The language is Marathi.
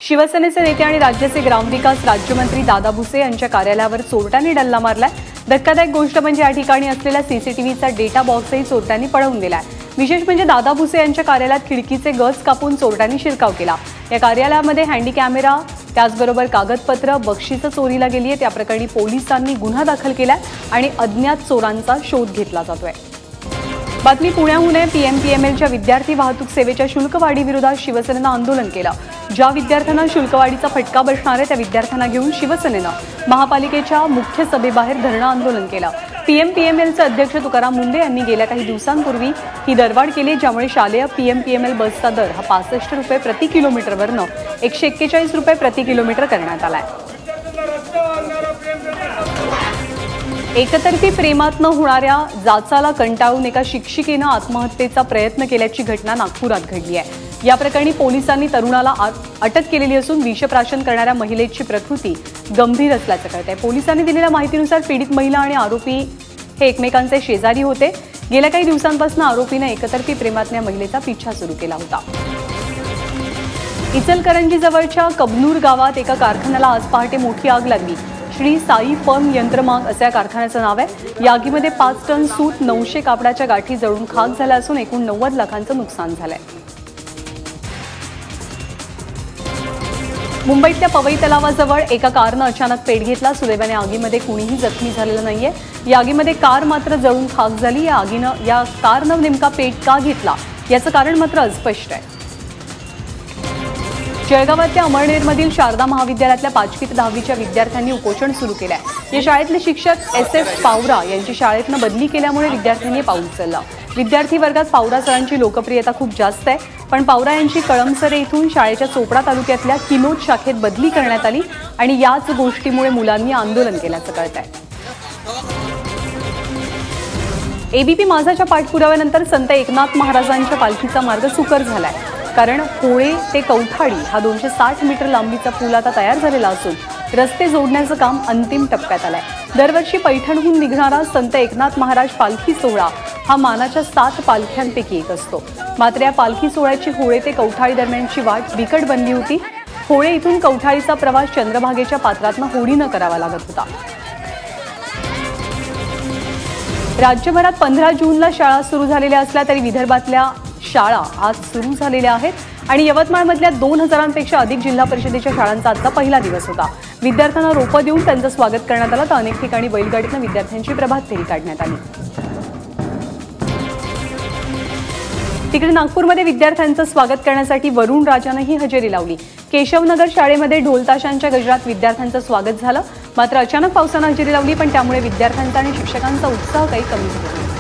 शिवसेनेचे नेते आणि राज्याचे ग्रामविकास राज्यमंत्री दादा भुसे यांच्या कार्यालयावर चोरट्यांनी डल्ला मारलाय। धक्कादायक गोष्ट म्हणजे या ठिकाणी असलेला सीसीटीव्हीचा डेटा बॉक्सही चोरट्यांनी पळवून दिलाय। विशेष म्हणजे दादा भुसे यांच्या कार्यालयात खिडकीचे गज कापून चोरट्यांनी शिरकाव केला। या कार्यालयामध्ये हँडी कॅमेरा त्याचबरोबर कागदपत्र बक्षिसं चोरीला गेली आहेत। या प्रकरणी पोलिसांनी गुन्हा दाखल केलाय आणि अज्ञात चोरांचा शोध घेतला जातोय। बातमी पुण्याहून आहे। पीएमपीएमएलच्या विद्यार्थी वाहतूक सेवेच्या शुल्कवाढी विरोधात शिवसेनेनं आंदोलन केलं। ज्या विद्यार्थ्यांना शुल्कवाढीचा फटका बसणार आहे त्या विद्यार्थ्यांना घेऊन शिवसेनेनं महापालिकेच्या मुख्य सभेबाहेर धरणं आंदोलन केलं। पीएमपीएमएलचे अध्यक्ष तुकाराम मुंडे यांनी गेल्या काही दिवसांपूर्वी ही दरवाढ केली, ज्यामुळे शालेय पीएमपीएमएल बसचा दर हा 65 रुपये प्रति किलोमीटरवरनं 141 रुपये प्रति किलोमीटर करण्यात आलाय। एकतर्फी प्रेमात होणाऱ्या जाचाला कंटाळून एका शिक्षिकेनं आत्महत्येचा प्रयत्न केल्याची घटना नागपुरात घडली आहे। या प्रकरणी पोलिसांनी तरुणाला अटक केलेली असून विषप्राशन करणाऱ्या महिलेची प्रकृती गंभीर असल्याचं कळतंय। पोलिसांनी दिलेल्या माहितीनुसार पीडित महिला आणि आरोपी हे एकमेकांचे शेजारी होते। गेल्या काही दिवसांपासून आरोपीने एकतर्फी प्रेमात महिलेचा पिछा सुरू केला होता। इचलकरंजी जवळच्या कबनूर गावात एका कारखान्याला आज पहाटे मोठी आग लागली। श्री साई फर्म यंत्रमाग असं या कारखान्याचं नाव आहे। या आगीमध्ये 5 टन सूत 900 कापडाच्या गाठी जळून खाक झाल्या असून एकूण 90 लाखांचं नुकसान झालंय। मुंबईतल्या पवई तलावाजवळ एका कारनं अचानक पेट घेतला। सुदैवाने आगीमध्ये कुणीही जखमी झालेलं नाहीये। या आगीमध्ये कार मात्र जळून खाक झाली। या कारनं नेमका पेट का घेतला याचं कारण मात्र अस्पष्ट आहे। जळगावातल्या अमळनेरमधील शारदा महाविद्यालयातल्या 5वी ते 10वीच्या विद्यार्थ्यांनी उपोषण सुरू केलंय। या शाळेतले शिक्षक SF पावरा यांची शाळेतनं बदली केल्यामुळे विद्यार्थ्यांनी पाऊल उचललं। विद्यार्थी वर्गात पावरा सरांची लोकप्रियता खूप जास्त आहे, पण पावरा यांची कळमसरे इथून शाळेच्या चोपडा तालुक्यातल्या किनोद शाखेत बदली करण्यात आली आणि याच गोष्टीमुळे मुलांनी आंदोलन केल्याचं कळतंय। एबीपी माझाच्या पाठपुराव्यानंतर संत एकनाथ महाराजांच्या पालखीचा मार्ग सुकर झालाय, कारण होळे ते कौठाडी हा 260 मीटर लांबीचा पूल आता तयार झालेला असून रस्ते जोडण्याचं काम अंतिम टप्प्यात आलंय। दरवर्षी पैठणहून निघणारा संत एकनाथ महाराज पालखी सोहळा हा मानाच्या 7 पालख्यांपैकी एक असतो। मात्र या पालखी सोहळ्याची होळे ते कौठाळी दरम्यानची वाट बिकट बनली होती। होळे इथून कौठाळीचा प्रवास चंद्रभागेच्या पात्रातनं होडीनं करावा लागत होता। राज्यभरात 15 जूनला शाळा सुरू झालेल्या असल्या तरी विदर्भातल्या शाळा आज सुरू झालेल्या आहेत आणि यवतमाळमधल्या 2000पेक्षा अधिक जिल्हा परिषदेच्या शाळांचा आजचा पहिला दिवस होता। विद्यार्थ्यांना रोपं देऊन त्यांचं स्वागत करण्यात आलं, तर अनेक ठिकाणी बैलगाडीतून विद्यार्थ्यांची प्रभात फेरी काढण्यात आली। तिकडे नागपूरमध्ये विद्यार्थ्यांचं स्वागत करण्यासाठी वरुण राजानंही हजेरी लावली। केशवनगर शाळेमध्ये ढोलताशांच्या गजरात विद्यार्थ्यांचं स्वागत झालं, मात्र अचानक पावसानं हजेरी लावली, पण त्यामुळे विद्यार्थ्यांचा आणि शिक्षकांचा उत्साह काही कमी झाला।